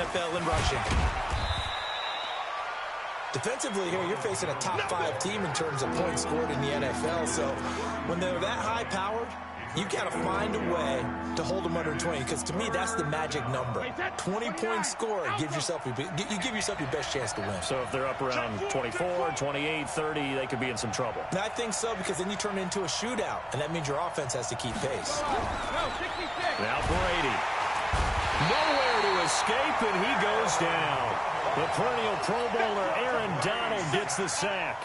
NFL in rushing. Defensively here, you're facing a top 5 team in terms of points scored in the NFL. So when they're that high-powered, you got to find a way to hold them under 20, because to me, that's the magic number. 20 points scored gives yourself you give yourself your best chance to win. So if they're up around 24, 28, 30, they could be in some trouble. And I think so, because then you turn it into a shootout, and that means your offense has to keep pace. Now Brady. Nowhere to escape, and he goes down. The perennial Pro Bowler Aaron Donald gets the sack.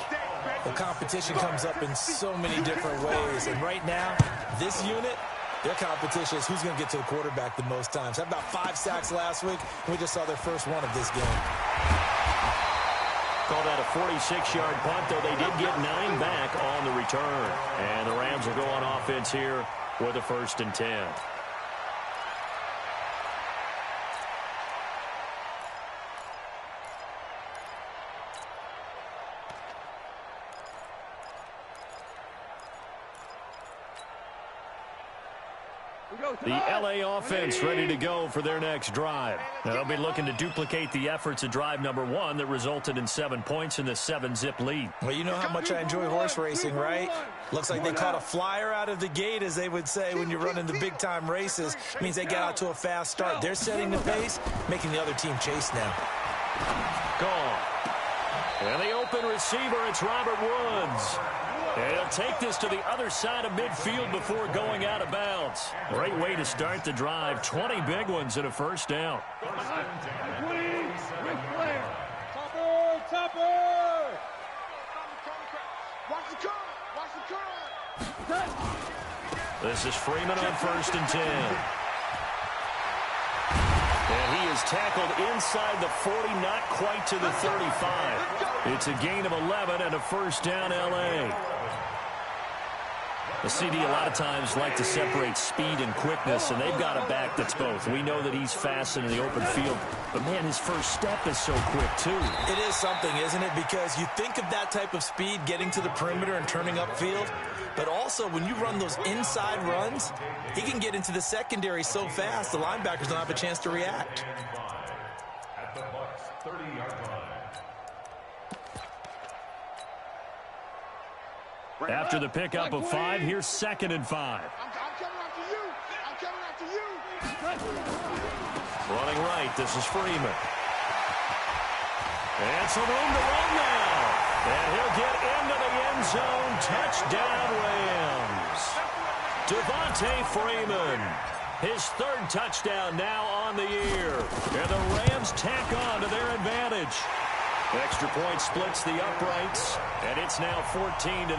The competition comes up in so many different ways, and right now, this unit, their competition is who's going to get to the quarterback the most times. Had about 5 sacks last week, and we just saw their first one of this game. Called that a 46-yard punt, though they did get 9 back on the return. And the Rams will go on offense here with a 1st and 10. The L.A. offense ready to go for their next drive. Now they'll be looking to duplicate the efforts of drive number 1 that resulted in 7 points in the 7-zip lead. Well, you know how much I enjoy horse racing, right? Looks like they caught a flyer out of the gate, as they would say when you're running the big-time races. It means they got out to a fast start. They're setting the pace, making the other team chase now. Gone. And the open receiver, it's Robert Woods. And he'll take this to the other side of midfield before going out of bounds. Great way to start the drive. 20 big ones and a 1st down. This is Freeman on 1st and 10. And he is tackled inside the 40, not quite to the 35. It's a gain of 11 and a 1st down, L.A. The CD a lot of times like to separate speed and quickness, and they've got a back that's both. We know that he's fast in the open field, but, man, his first step is so quick, too. It is something, isn't it? Because you think of that type of speed getting to the perimeter and turning upfield, but also when you run those inside runs, he can get into the secondary so fast the linebackers don't have a chance to react. At the Bucs 30-yard line. After the pickup of 5, here's 2nd and 5. I'm coming after you. I'm coming after you. Running right, this is Freeman. And some room to run now. And he'll get into the end zone. Touchdown, Rams. Devontae Freeman. His 3rd touchdown now on the year. And the Rams tack on to their advantage. Extra point splits the uprights, and it's now 14-0.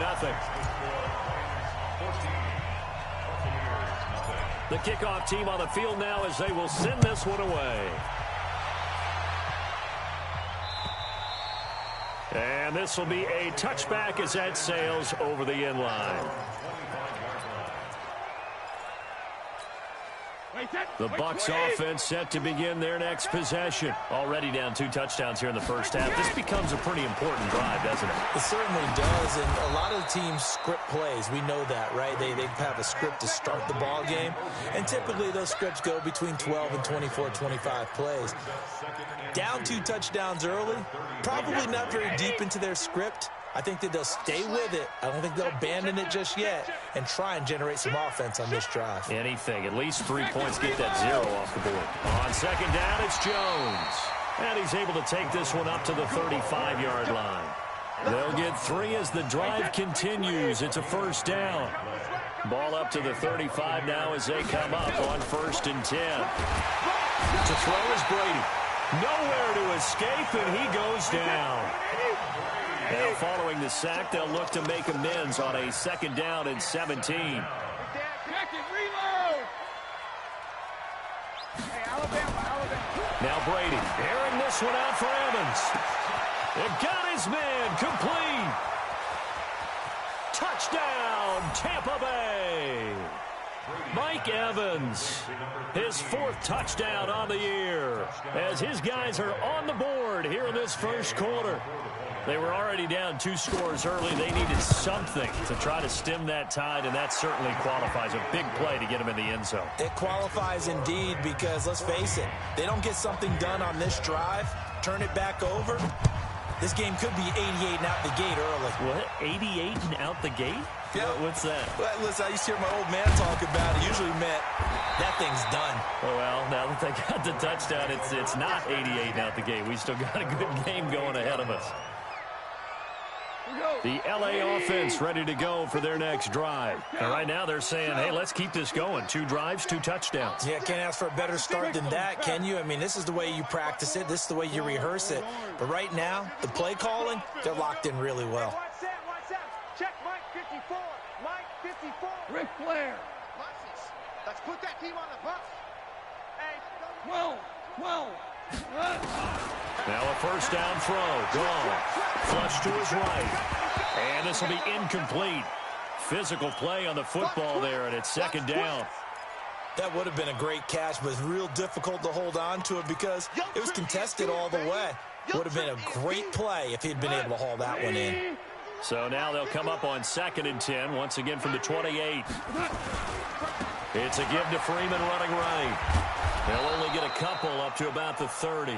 The kickoff team on the field now as they will send this one away. And this will be a touchback as that sails over the end line. The Bucs offense set to begin their next possession. Already down 2 touchdowns here in the first half. This becomes a pretty important drive, doesn't it? It certainly does, and a lot of the teams script plays. We know that, right? They have a script to start the ball game, and typically those scripts go between 12 and 24, 25 plays. Down 2 touchdowns early, probably not very deep into their script. I think that they'll stay with it. I don't think they'll abandon it just yet and try and generate some offense on this drive. Anything. At least 3 points get that 0 off the board. On 2nd down, it's Jones. And he's able to take this one up to the 35-yard line. They'll get 3 as the drive continues. It's a 1st down. Ball up to the 35 now as they come up on 1st and 10. To throw is Brady. Nowhere to escape, and he goes down. Now, following the sack, they'll look to make amends on a 2nd down and 17. Now Brady airing this one out for Evans. It got his man complete. Touchdown, Tampa Bay. Mike Evans, his 4th touchdown on the year, as his guys are on the board here in this first quarter. They were already down 2 scores early. They needed something to try to stem that tide, and that certainly qualifies. A big play to get them in the end zone. It qualifies indeed because, let's face it, they don't get something done on this drive, turn it back over, this game could be 88 and out the gate early. What? 88 and out the gate? Yeah. What's that? Well, listen, I used to hear my old man talk about it. Usually meant that thing's done. Oh, well, now that they got the touchdown, it's not 88 and out the gate. We still got a good game going ahead of us. The LA offense ready to go for their next drive. And right now they're saying, hey, let's keep this going. 2 drives, 2 touchdowns. Yeah, can't ask for a better start than that, can you? I mean, this is the way you practice it. This is the way you rehearse it. But right now, the play calling, they're locked in really well. Watch that. Check Mike 54. Mike 54. Ric Flair. Let's put that team on the bus. Hey, 12. Now a first down throw. Gone. Flush to his right. And this will be incomplete. Physical play on the football there, and it's second down. That would have been a great catch, but it's real difficult to hold on to it because it was contested all the way. Would have been a great play if he'd been able to haul that one in. So now they'll come up on 2nd and 10, once again from the 28. It's a give to Freeman running right. They'll only get a couple up to about the 30.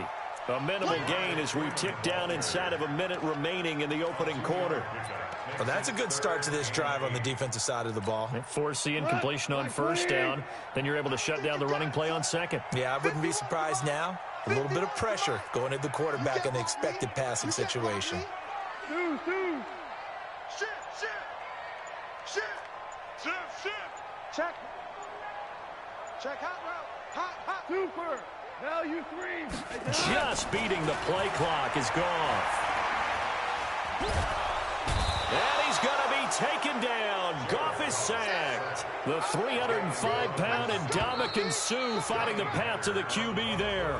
A minimal gain as we tick down inside of a minute remaining in the opening quarter. Well, that's a good start to this drive on the defensive side of the ball. Force the incompletion on first down. Then you're able to shut down the running play on 2nd. Yeah, I wouldn't be surprised now. A little bit of pressure going at the quarterback in the expected passing situation. Check hot route. Hot. Super. Value 3. Just beating the play clock is gone. And he's going to be taken down. Goff is sacked. The 305-pound Ndamukong Suh fighting the path to the QB there.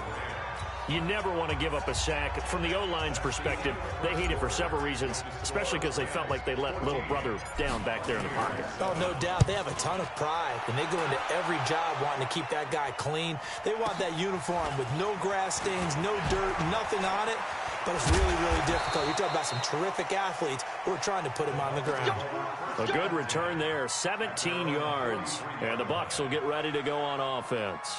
You never want to give up a sack. From the O-line's perspective, they hate it for several reasons, especially because they felt like they let little brother down back there in the pocket. Oh, no doubt. They have a ton of pride, and they go into every job wanting to keep that guy clean. They want that uniform with no grass stains, no dirt, nothing on it. But it's really, really difficult. You're talking about some terrific athletes who are trying to put him on the ground. A good return there, 17 yards. And the Bucs will get ready to go on offense.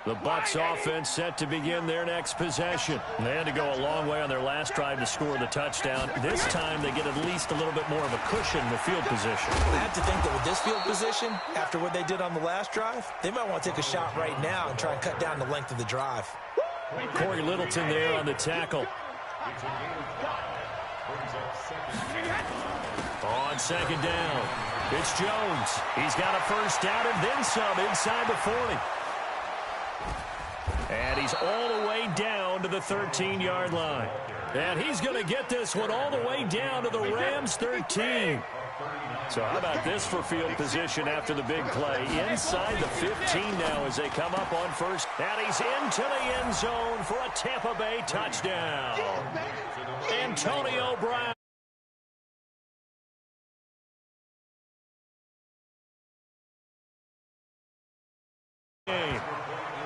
The Bucs offense set to begin their next possession. They had to go a long way on their last drive to score the touchdown. This time they get at least a little bit more of a cushion with field position. I have to think that with this field position, after what they did on the last drive, they might want to take a shot right now and try and cut down the length of the drive. Corey Littleton there on the tackle. On 2nd down, it's Jones. He's got a first down and then some inside the 40. And he's all the way down to the 13-yard line. And he's going to get this one all the way down to the Rams' 13. So how about this for field position after the big play? Inside the 15 now as they come up on first. And he's into the end zone for a Tampa Bay touchdown. Antonio Brown.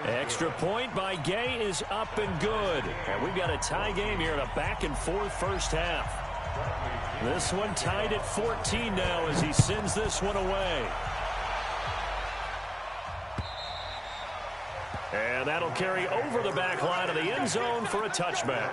Extra point by Gay is up and good. And we've got a tie game here in a back-and-forth first half. This one tied at 14 now as he sends this one away. And that'll carry over the back line of the end zone for a touchback.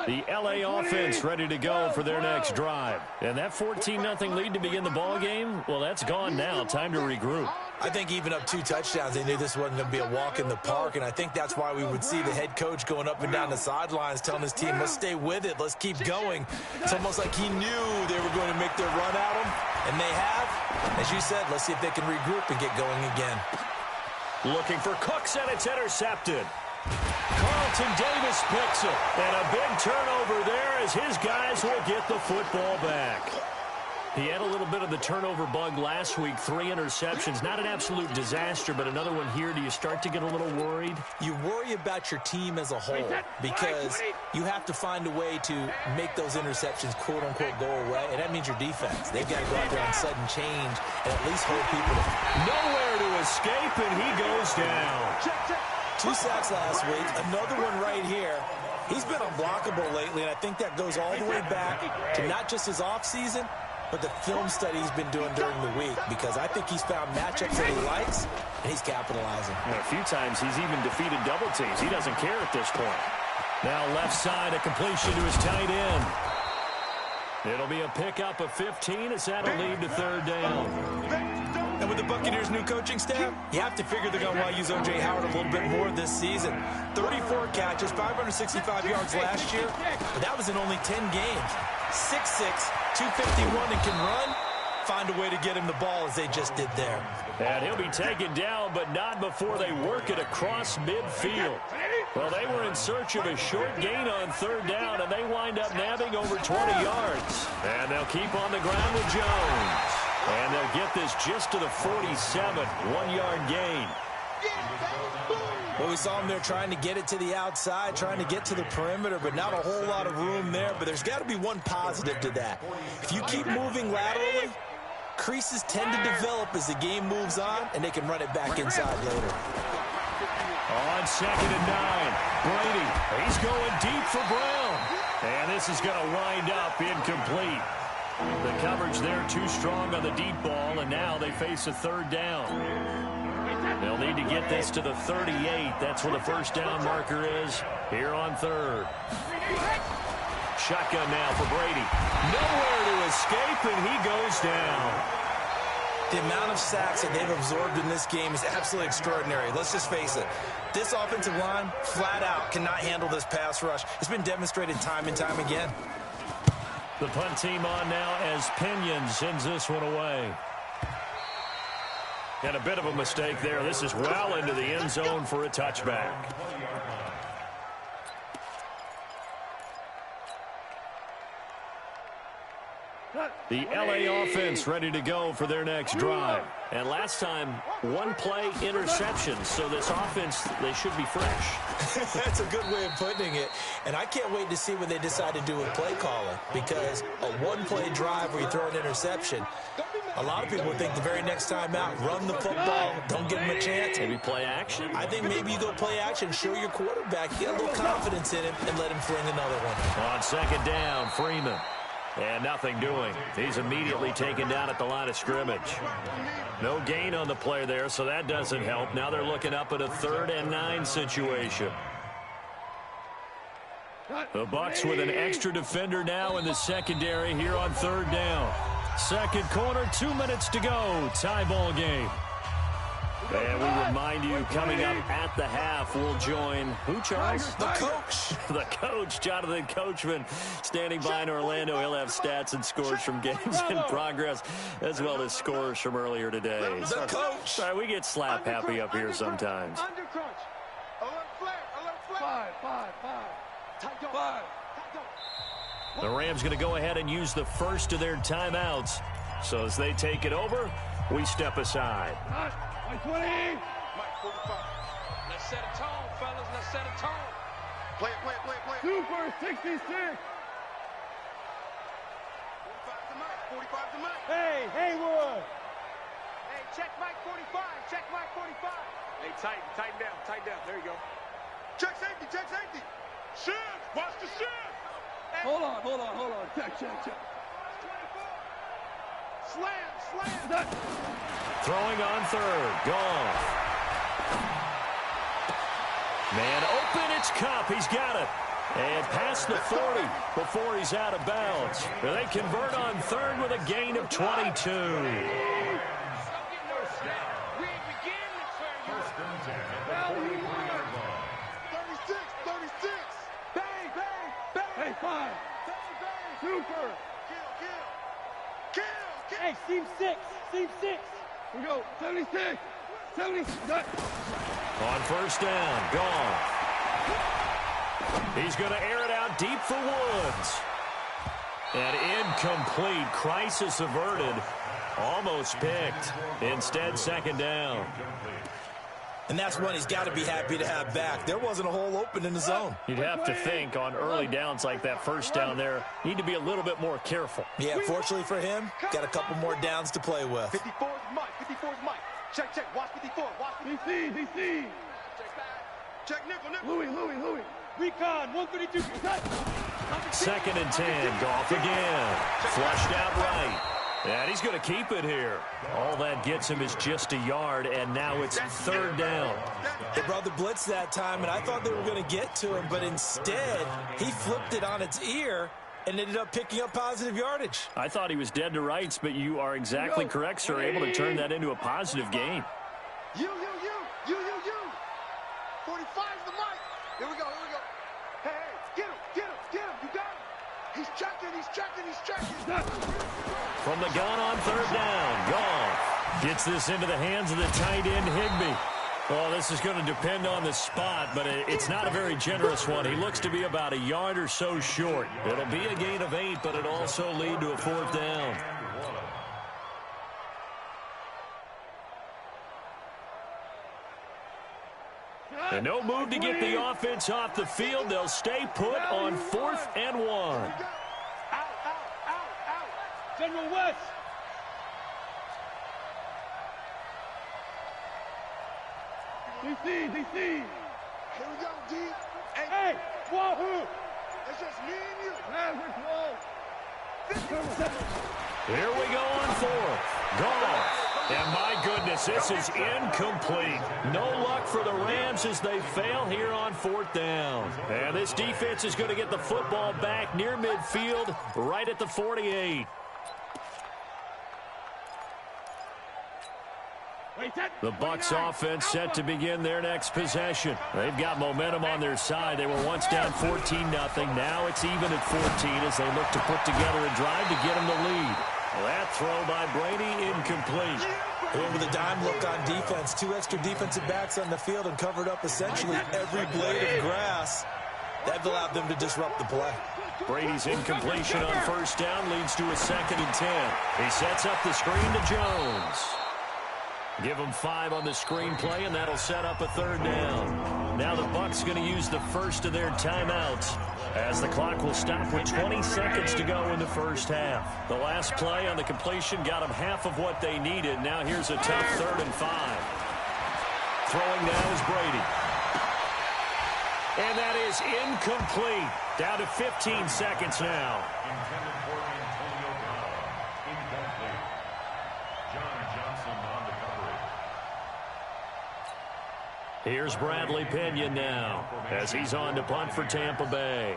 The LA offense ready to go for their next drive. And that 14-0 lead to begin the ball game, well, that's gone now. Time to regroup. I think even up 2 touchdowns, they knew this wasn't going to be a walk in the park, and I think that's why we would see the head coach going up and down the sidelines telling his team, let's stay with it, let's keep going. It's almost like he knew they were going to make their run at him, and they have. As you said, let's see if they can regroup and get going again. Looking for Cooks, and it's intercepted. Carlton Davis picks it, and a big turnover there as his guys will get the football back. He had a little bit of the turnover bug last week, 3 interceptions. Not an absolute disaster, but another one here. Do you start to get a little worried? You worry about your team as a whole because you have to find a way to make those interceptions, quote-unquote, go away, and that means your defense. They've got to go out there on sudden change and at least hold people to... Nowhere to escape, and he goes down. 2 sacks last week, another one right here. He's been unblockable lately, and I think that goes all the way back to not just his offseason, but the film study he's been doing during the week, because I think he's found matchups that he likes, and he's capitalizing. And a few times he's even defeated double teams. He doesn't care at this point. Now left side, a completion to his tight end. It'll be a pickup of 15. It's at a lead to 3rd down. And with the Buccaneers' new coaching staff, you have to figure they're going to want to use O.J. Howard a little bit more this season. 34 catches, 565 yards last year, but that was in only 10 games. 6'6", 251, and can run. Find a way to get him the ball as they just did there. And he'll be taken down, but not before they work it across midfield. Well, they were in search of a short gain on 3rd down, and they wind up nabbing over 20 yards. And they'll keep on the ground with Jones. And they'll get this just to the 47, 1-yard gain. Well, we saw him there trying to get it to the outside, trying to get to the perimeter, but not a whole lot of room there. But there's got to be one positive to that. If you keep moving laterally, creases tend to develop as the game moves on, and they can run it back inside later. On 2nd and 9, Brady, he's going deep for Brown. And this is going to wind up incomplete. The coverage there too strong on the deep ball, and now they face a 3rd down. They'll need to get this to the 38. That's where the 1st down marker is here on 3rd. Shotgun now for Brady. Nowhere to escape, and he goes down. The amount of sacks that they've absorbed in this game is absolutely extraordinary. Let's just face it. This offensive line, flat out, cannot handle this pass rush. It's been demonstrated time and time again. The punt team on now as Pinion sends this one away. And a bit of a mistake there. This is well into the end zone for a touchback. The LA offense ready to go for their next drive. And last time, 1 play interception. So this offense, they should be fresh. That's a good way of putting it. And I can't wait to see what they decide to do with play calling. Because a 1-play drive where you throw an interception, a lot of people think the very next time out, run the football, don't give him a chance. Maybe play action? I think maybe you go play action, show your quarterback, get a little confidence in him, and let him fling another one. On 2nd down, Freeman. And nothing doing. He's immediately taken down at the line of scrimmage. No gain on the play there, so that doesn't help. Now they're looking up at a 3rd and 9 situation. The Bucs with an extra defender now in the secondary here on 3rd down. 2nd quarter, 2 minutes to go. Tie ball game. And we remind you, coming up at the half, we'll join who, Charles? The coach. The coach, Jonathan Coachman, standing by in Orlando. He'll have stats and scores from games in progress, as well as scores from earlier today. The coach. Sorry, we get slap happy up here sometimes. Under crunch. Alert flare. Alert flare. 5. The Rams going to go ahead and use the first of their timeouts. So as they take it over, we step aside. Mike 20. Mike 45. Let's set a tone, fellas. Let's set a tone. Play it. Super 66. 45 to Mike. 45 to Mike. Hey, Haywood. Hey, check Mike 45. Check Mike 45. Hey, tighten down. There you go. Check safety. Shift. Watch the shift. Hey. Hold on. Check. 24. Slam. Throwing on 3rd. Goff. Man open, it's Cup. He's got it. And past the 40 before he's out of bounds. They convert on 3rd with a gain of 22. Hey, 5. Super. Kill. Hey, Team 6. We go. 76. On 1st down, Goff. He's going to air it out deep for Woods. And incomplete. Crisis averted. Almost picked. Instead, second down. And that's one he's got to be happy to have back. There wasn't a hole open in the zone. You'd have to think on early downs like that first down there, need to be a little bit more careful. Yeah, fortunately for him, got a couple more downs to play with. 54 is Mike. 54 is Mike. Check, check. Watch 54. Watch 54. DC. Check nickel. Louis. Recon, 132. Second and 10. Goff again. Flushed out right. And he's going to keep it here. All that gets him is just a yard, and now it's third down. They brought the blitz that time, and I thought they were going to get to him, but instead, he flipped it on its ear and ended up picking up positive yardage. I thought he was dead to rights, but you are exactly correct, sir. Able to turn that into a positive gain. You. 45 is the mic. Here we go. Hey, get him. You got him. He's checking. From the gun on third down, Goff gets this into the hands of the tight end, Higbee. Well, this is going to depend on the spot, but it's not a very generous one. He looks to be about a yard or so short. It'll be a gain of 8, but it'll also lead to a fourth down. And no move to get the offense off the field. They'll stay put on 4th and 1. Out. General West. DC. Here we go, D. Hey, Wahoo. It's just me and you. Here we go on 4th. Goff. And my goodness, this is incomplete. No luck for the Rams as they fail here on 4th down. And this defense is going to get the football back near midfield, right at the 48. The Bucs offense set to begin their next possession. They've got momentum on their side. They were once down 14-0. Now it's even at 14 as they look to put together a drive to get them the lead. That throw by Brady incomplete. And with a dime look on defense, 2 extra defensive backs on the field and covered up essentially every blade of grass. That allowed them to disrupt the play. Brady's incompletion on first down leads to a 2nd and 10. He sets up the screen to Jones. Give him 5 on the screenplay, and that'll set up a 3rd down. Now the Bucs going to use the first of their timeouts as the clock will stop with 20 seconds to go in the first half. The last play on the completion got them half of what they needed. Now here's a tough 3rd and 5. Throwing now is Brady. And that is incomplete. Down to 15 seconds now. Intended for Antonio Brown. Incomplete. John Johnson on the coverage. Here's Bradley Pinion now as he's on to punt for Tampa Bay.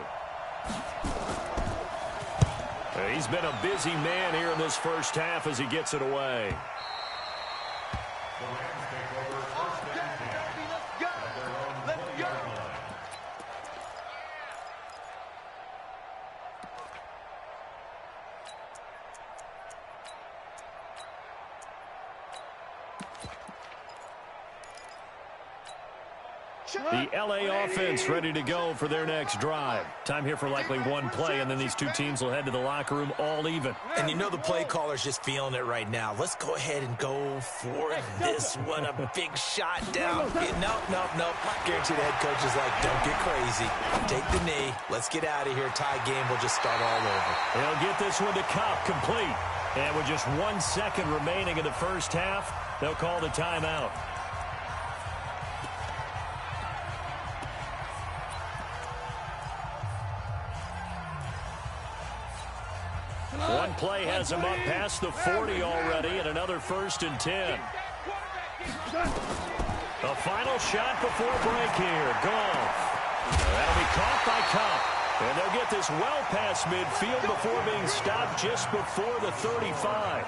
He's been a busy man here in this first half as he gets it away. The Rams take over first and 10. Let's go. The L.A. offense ready to go for their next drive. Time here for likely one play, and then these two teams will head to the locker room all even. And you know the play caller's just feeling it right now. Let's go ahead and go for this one. A big shot down. Nope. Guarantee the head coach is like, don't get crazy. Take the knee. Let's get out of here. Tie game will just start all over. They'll get this one to Cup complete. And with just 1 second remaining in the first half, they'll call the timeout. One play has him up past the 40 already, and another 1st and 10. The final shot before break here. Goff. That'll be caught by Cup. And they'll get this well past midfield before being stopped just before the 35.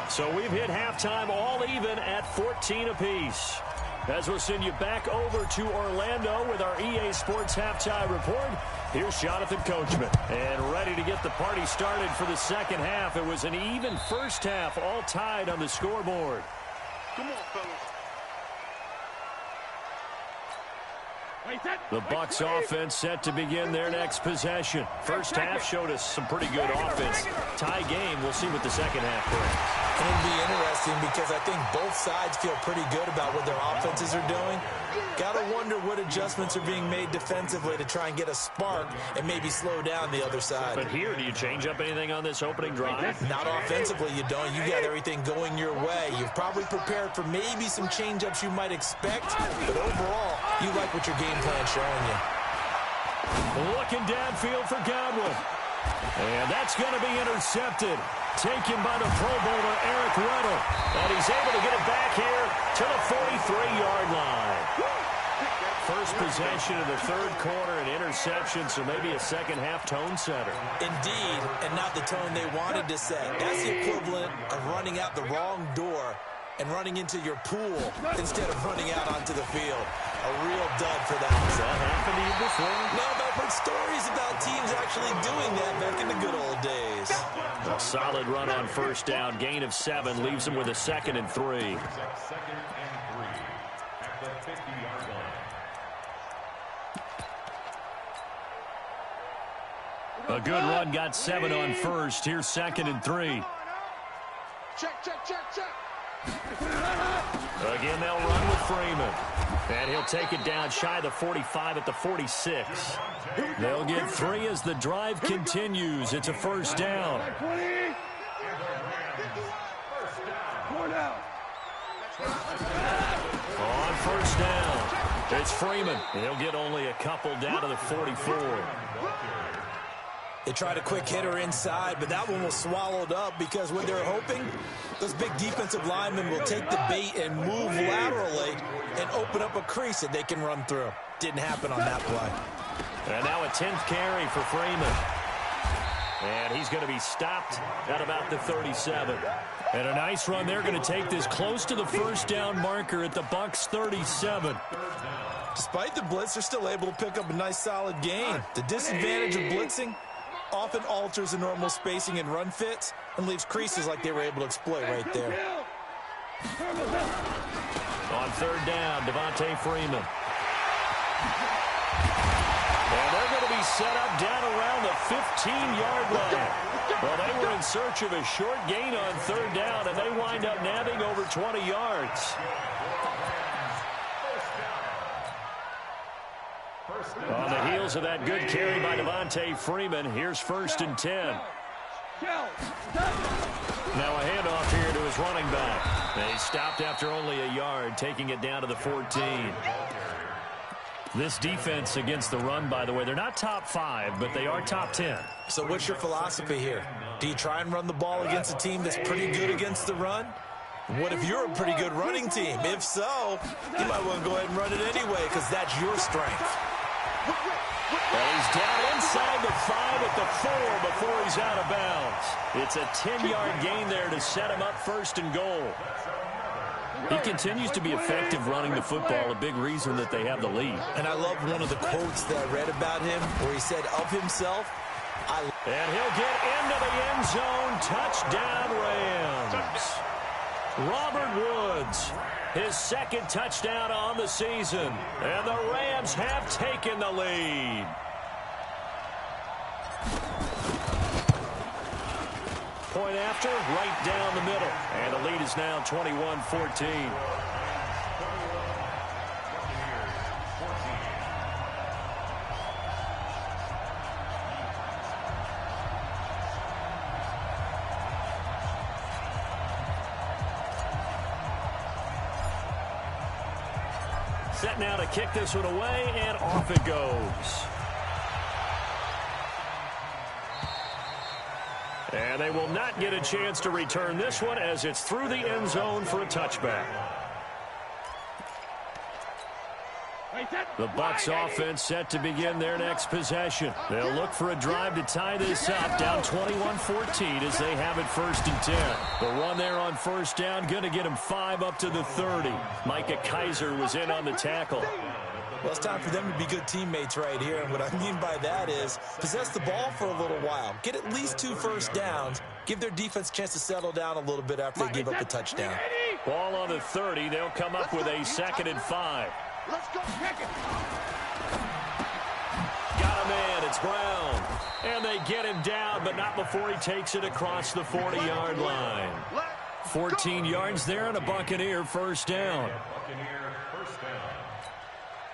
So we've hit halftime all even at 14 apiece. As we'll send you back over to Orlando with our EA Sports Halftime Report, here's Jonathan Coachman. And ready to get the party started for the second half. It was an even first half, all tied on the scoreboard. Come on, fellas. The Bucs offense set to begin their next possession. First half showed us some pretty good offense. Tie game. We'll see what the second half brings. It'll be interesting because I think both sides feel pretty good about what their offenses are doing. Got to wonder what adjustments are being made defensively to try and get a spark and maybe slow down the other side. But here, do you change up anything on this opening drive? Not offensively, you don't. You got everything going your way. You've probably prepared for maybe some change-ups you might expect, but overall, you like what your game plan's showing you. Looking downfield for Godwin. And that's going to be intercepted. Taken by the Pro Bowler, Eric Weddle. And he's able to get it back here to the 43-yard line. First possession of the third quarter, an interception, so maybe a second-half tone setter. Indeed, and not the tone they wanted to set. That's the equivalent of running out the wrong door and running into your pool instead of running out onto the field. A real dud for that. Has that happened to you before? No, but I've heard stories about teams actually doing that back in the good old days. A solid run on first down. Gain of 7 leaves them with a 2nd and 3. Second and 3 at the 50-yard line. A good run, got 7 on first. Here's 2nd and 3. Check, check, check, check. Again, they'll run with Freeman. And he'll take it down shy of the 45 at the 46. They'll get 3 as the drive continues. It's a first down. On first down, it's Freeman. He'll get only a couple down to the 44. They tried a quick hitter inside, but that one was swallowed up because when they're hoping, those big defensive linemen will take the bait and move laterally and open up a crease that they can run through. Didn't happen on that play. And now a 10th carry for Freeman. And he's going to be stopped at about the 37. And a nice run. They're going to take this close to the first down marker at the Bucs 37. Despite the blitz, they're still able to pick up a nice solid gain. The disadvantage of blitzing often alters the normal spacing and run fits and leaves creases like they were able to exploit right there. On third down, Devontae Freeman. And they're going to be set up down around the 15-yard line. Well, they were in search of a short gain on third down, and they wind up nabbing over 20 yards. On the heels of that good carry by Devontae Freeman, here's 1st and 10. Now a handoff here to his running back. They stopped after only a yard, taking it down to the 14. This defense against the run, by the way, they're not top 5, but they are top 10. So what's your philosophy here? Do you try and run the ball against a team that's pretty good against the run? What if you're a pretty good running team? If so, you might want to go ahead and run it anyway because that's your strength. Well, he's down inside the 5 at the 4 before he's out of bounds. It's a 10-yard gain there to set him up 1st and goal. He continues to be effective running the football, a big reason that they have the lead. And I love one of the quotes that I read about him where he said of himself, and he'll get into the end zone. Touchdown, Rams. Robert Woods, his 2nd touchdown on the season. And the Rams have taken the lead. Point after, right down the middle. And the lead is now 21-14. Set now to kick this one away, and off it goes. And they will not get a chance to return this one as it's through the end zone for a touchback. The Bucs offense set to begin their next possession. They'll look for a drive to tie this up, down 21-14 as they have it 1st and 10. The run there on first down, going to get him 5 up to the 30. Micah Kaiser was in on the tackle. Well, it's time for them to be good teammates right here. And what I mean by that is possess the ball for a little while. Get at least 2 first downs. Give their defense a chance to settle down a little bit after they give up the touchdown. Ball on the 30. They'll come up with a 2nd and 5. Let's go. Check it. It's Brown. And they get him down, but not before he takes it across the 40-yard line. 14 yards there and a Buccaneer first down.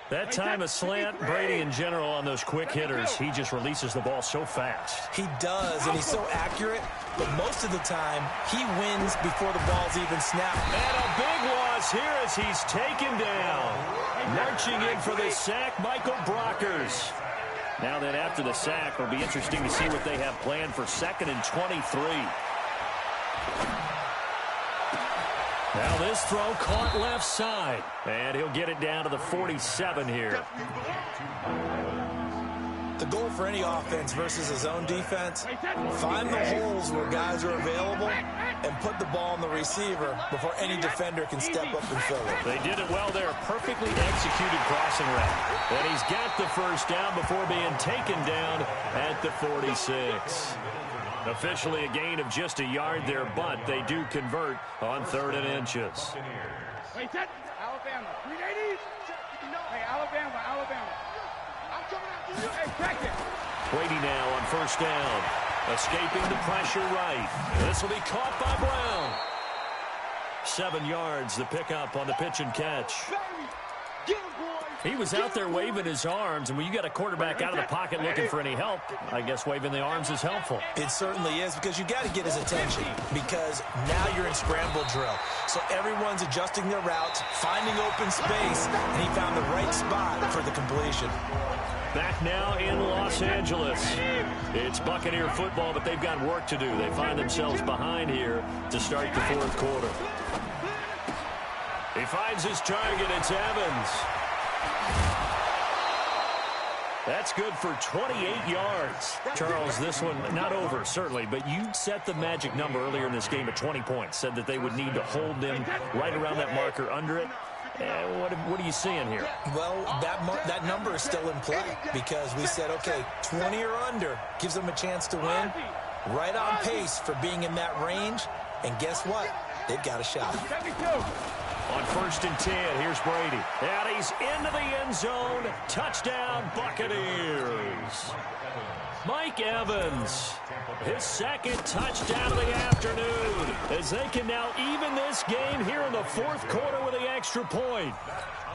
That time a slant, Brady in general on those quick hitters, he just releases the ball so fast. He does, and he's so accurate, but most of the time he wins before the ball's even snapped. And a big loss here as he's taken down. Marching in for the sack, Michael Brockers. Now that after the sack, it'll be interesting to see what they have planned for 2nd and 23. Now this throw caught left side. And he'll get it down to the 47 here. The goal for any offense versus his own defense, find the holes where guys are available and put the ball on the receiver before any defender can step up and fill it. They did it well there. Perfectly executed crossing route. And he's got the first down before being taken down at the 46. Officially a gain of just a yard there, but they do convert on 3rd and inches. Wait, that Alabama. 380. Hey, Alabama. I'm coming after you. Hey, check it. Brady now on first down. Escaping the pressure right. This will be caught by Brown. 7 yards, the pickup on the pitch and catch. He was out there waving his arms, and when you got a quarterback out of the pocket looking for any help, I guess waving the arms is helpful. It certainly is, because you got to get his attention, because now you're in scramble drill. So everyone's adjusting their routes, finding open space, and he found the right spot for the completion. Back now in Los Angeles. It's Buccaneer football, but they've got work to do. They find themselves behind here to start the 4th quarter. He finds his target. It's Evans. That's good for 28 yards. Charles, this one not over, certainly, but you set the magic number earlier in this game at 20 points. Said that they would need to hold them right around that marker under it. What are you seeing here? Well, that number is still in play because we said, okay, 20 or under gives them a chance to win. Right on pace for being in that range. And guess what? They've got a shot. On 1st and 10, here's Brady. And he's into the end zone. Touchdown, Buccaneers. Mike Evans, his 2nd touchdown of the afternoon, as they can now even this game here in the 4th quarter with the extra point.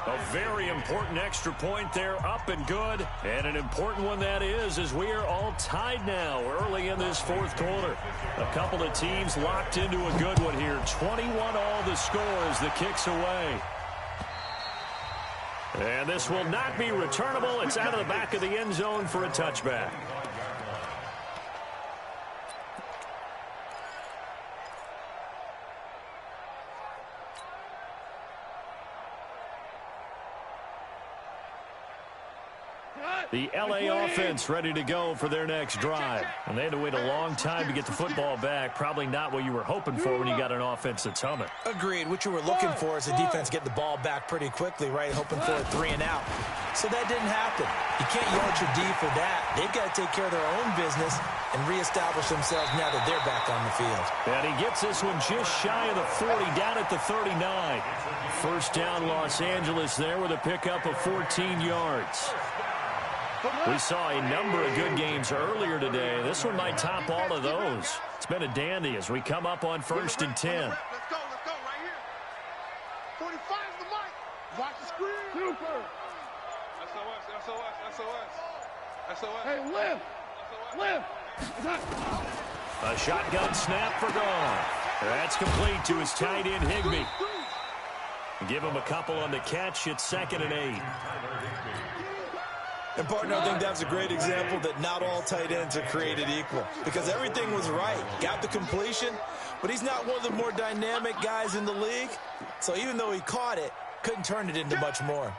A very important extra point there, up and good. And an important one that is, as we are all tied now early in this 4th quarter. A couple of teams locked into a good one here. 21 all the score as the kick's away. And this will not be returnable. It's out of the back of the end zone for a touchback. The L.A. offense ready to go for their next drive. And they had to wait a long time to get the football back. Probably not what you were hoping for when you got an offense that's humming. Agreed. What you were looking for is the defense get the ball back pretty quickly, right? Hoping for a 3 and out. So that didn't happen. You can't yell at your D for that. They've got to take care of their own business and reestablish themselves now that they're back on the field. And he gets this one just shy of the 40, down at the 39. First down, Los Angeles there with a pickup of 14 yards. We saw a number of good games earlier today. This one might top all of those. It's been a dandy as we come up on 1st and 10. Let's go right here. 45 is the mic. Watch the screen. Super. SOS. Hey, lift. A shotgun snap for Goff. That's complete to his tight end, Higbee. Give him a couple on the catch. It's 2nd and 8. And, partner, I think that's a great example that not all tight ends are created equal because everything was right. Got the completion, but he's not one of the more dynamic guys in the league. So even though he caught it, couldn't turn it into much more.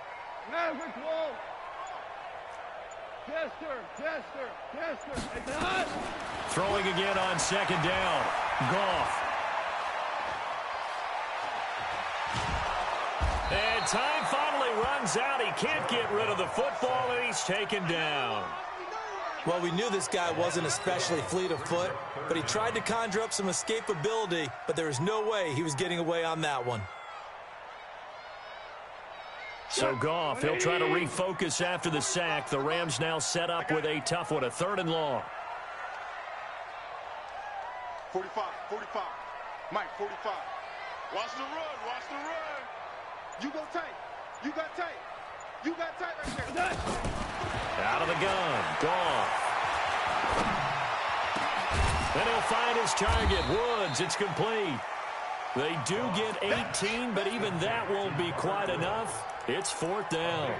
Throwing again on 2nd down. Goff. And time finally runs out. He can't get rid of the football, and he's taken down. Well, we knew this guy wasn't especially fleet of foot, but he tried to conjure up some escapability, but there was no way he was getting away on that one. So Goff, he'll try to refocus after the sack. The Rams now set up with a tough one, a 3rd and long. 45, 45. Mike, 45. Watch the run, watch the run. You go tight. You got tight. You got tight right there. Out of the gun, Goff. Then he'll find his target, Woods. It's complete. They do get 18, but even that won't be quite enough. It's 4th down.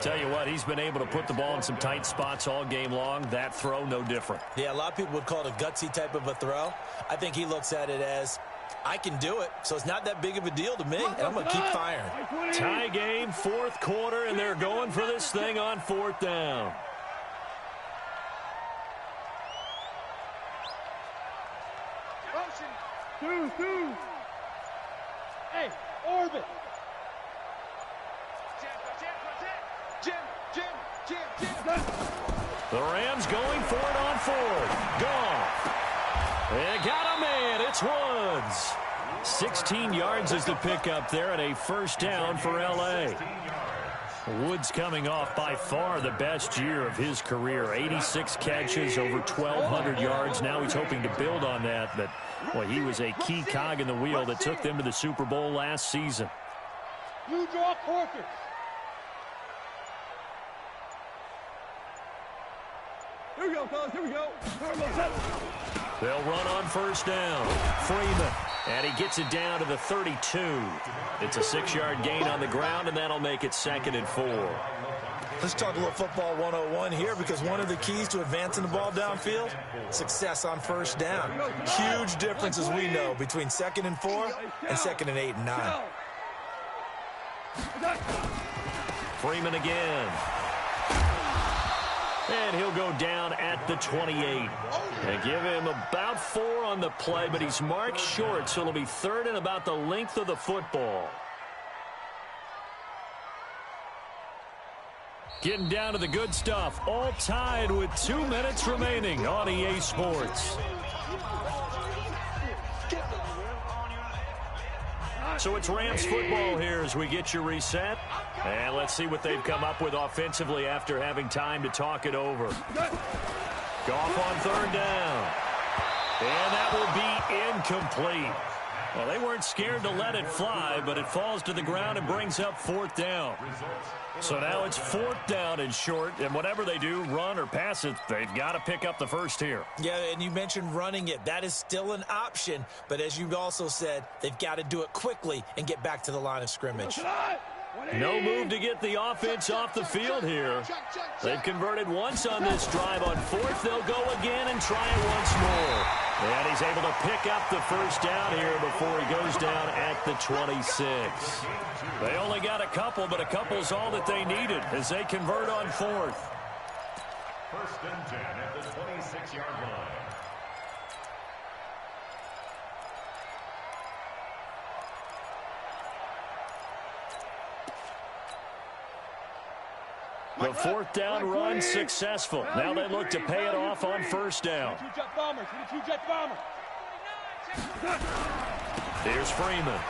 Tell you what, he's been able to put the ball in some tight spots all game long. That throw, no different. Yeah, a lot of people would call it a gutsy type of a throw. I think he looks at it as, I can do it, so it's not that big of a deal to me, and I'm going to keep firing. Tie game, 4th quarter, and they're going for this thing on 4th down. Two. Hey, orbit. Jim. The Rams going for it on 4th. Goff. They got a man. It's Woods. 16 yards is the pickup there, and a 1st down for L.A. Woods coming off by far the best year of his career. 86 catches, over 1,200 yards. Now he's hoping to build on that, but well, he was a key cog in the wheel that took them to the Super Bowl last season. You draw Corker. Here we go, fellas. Here we go. They'll run on 1st down. Freeman. And he gets it down to the 32. It's a 6-yard gain on the ground, and that'll make it 2nd and 4. Let's talk a little football 101 here, because one of the keys to advancing the ball downfield, success on 1st down. Huge difference, as we know, between 2nd and 4 and 2nd and 8 and 9. Freeman again. And he'll go down at the 28. And give him about 4 on the play, but he's marked short, so it'll be 3rd and about the length of the football. Getting down to the good stuff. All tied with 2 minutes remaining on EA Sports. So it's Rams football here as we get you reset. And let's see what they've come up with offensively after having time to talk it over. Goff on 3rd down. And that will be incomplete. Well, they weren't scared to let it fly, but it falls to the ground and brings up 4th down. So now it's 4th down and short, and whatever they do, run or pass it, they've got to pick up the first here. Yeah, and you mentioned running it. That is still an option, but as you've also said, they've got to do it quickly and get back to the line of scrimmage. No move to get the offense off the field here. They've converted once on this drive. On 4th, they'll go again and try it once more. And he's able to pick up the 1st down here before he goes down at the 26. They only got a couple, but a couple's all that they needed as they convert on 4th. 1st and 10 at the 26-yard line. The 4th down run successful. Now they look to pay it off on 1st down. Here's Freeman.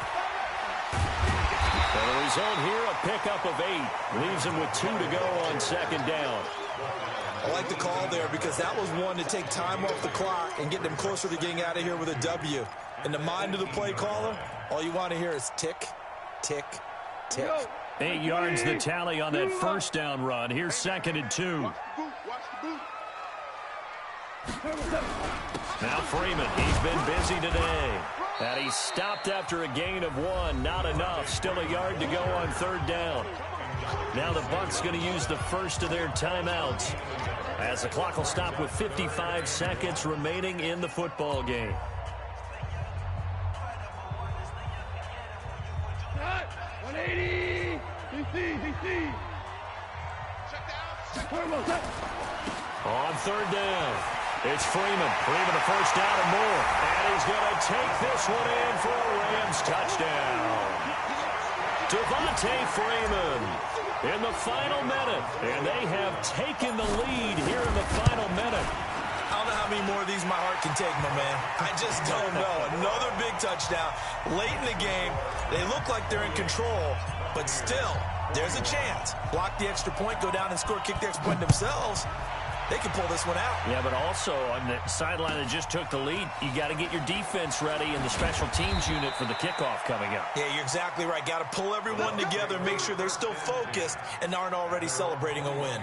And the result here, a pickup of 8. Leaves him with 2 to go on 2nd down. I like the call there because that was one to take time off the clock and get them closer to getting out of here with a W. In the mind of the play caller, all you want to hear is tick, tick, tick. 8 yards the tally on that 1st down run. Here's 2nd and 2. Now Freeman, he's been busy today. And he's stopped after a gain of 1. Not enough. Still a yard to go on 3rd down. Now the Bucs going to use the first of their timeouts as the clock will stop with 55 seconds remaining in the football game. On 3rd down, it's Freeman. Freeman the 1st down and more. And he's going to take this one in for a Rams touchdown. Devontae Freeman in the final minute. And they have taken the lead here in the final minute. I don't know how many more of these my heart can take, my man. I just don't know. Another big touchdown. Late in the game, they look like they're in control, but still, There's a chance. Block the extra point, go down and score, kick the extra point themselves. They can pull this one out. Yeah, but also on the sideline that just took the lead, you got to get your defense ready and the special teams unit for the kickoff coming up. Yeah, you're exactly right. Got to pull everyone together and make sure they're still focused and aren't already celebrating a win.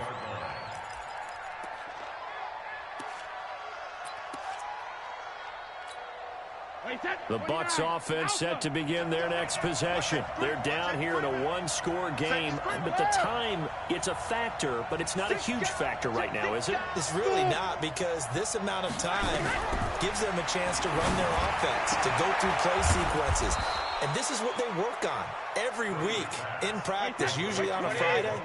The Bucs offense set to begin their next possession. They're down here in a one-score game, but the time, it's a factor, but it's not a huge factor right now, is it? It's really not, because this amount of time gives them a chance to run their offense, to go through play sequences. And this is what they work on every week in practice, usually on a Friday.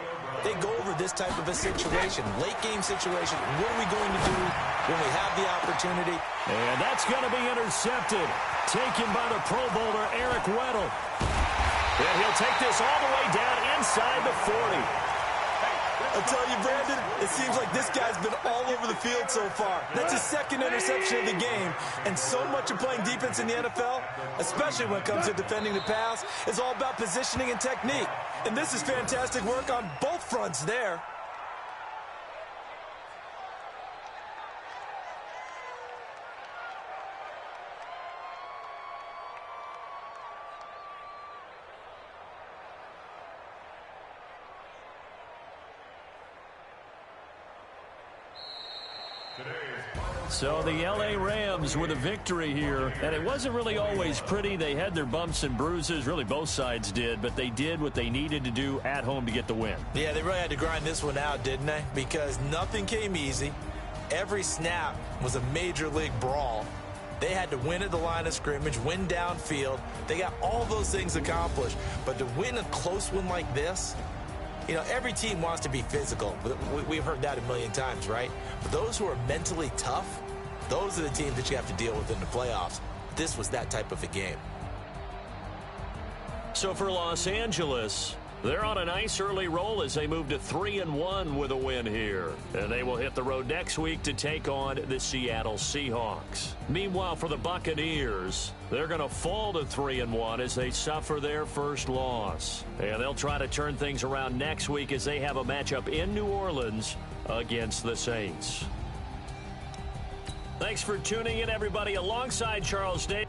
They go over this type of a situation, late-game situation. What are we going to do when we have the opportunity? And that's going to be intercepted. Taken by the Pro Bowler, Eric Weddle. And he'll take this all the way down inside the 40. I tell you, Brandon, it seems like this guy's been all over the field so far. That's his second interception of the game. And so much of playing defense in the NFL, especially when it comes to defending the pass, is all about positioning and technique. And this is fantastic work on both fronts there. So the L.A. Rams with a victory here, and it wasn't really always pretty. They had their bumps and bruises, really both sides did, but they did what they needed to do at home to get the win. Yeah, they really had to grind this one out, didn't they? Because nothing came easy. Every snap was a major league brawl. They had to win at the line of scrimmage, win downfield. They got all those things accomplished. But to win a close one like this, you know, every team wants to be physical. We've heard that a million times, right? But those who are mentally tough, those are the teams that you have to deal with in the playoffs. This was that type of a game. So for Los Angeles, they're on a nice early roll as they move to 3-1 with a win here. And they will hit the road next week to take on the Seattle Seahawks. Meanwhile, for the Buccaneers, they're going to fall to 3-1 as they suffer their first loss. And they'll try to turn things around next week as they have a matchup in New Orleans against the Saints. Thanks for tuning in, everybody, alongside Charles Davis.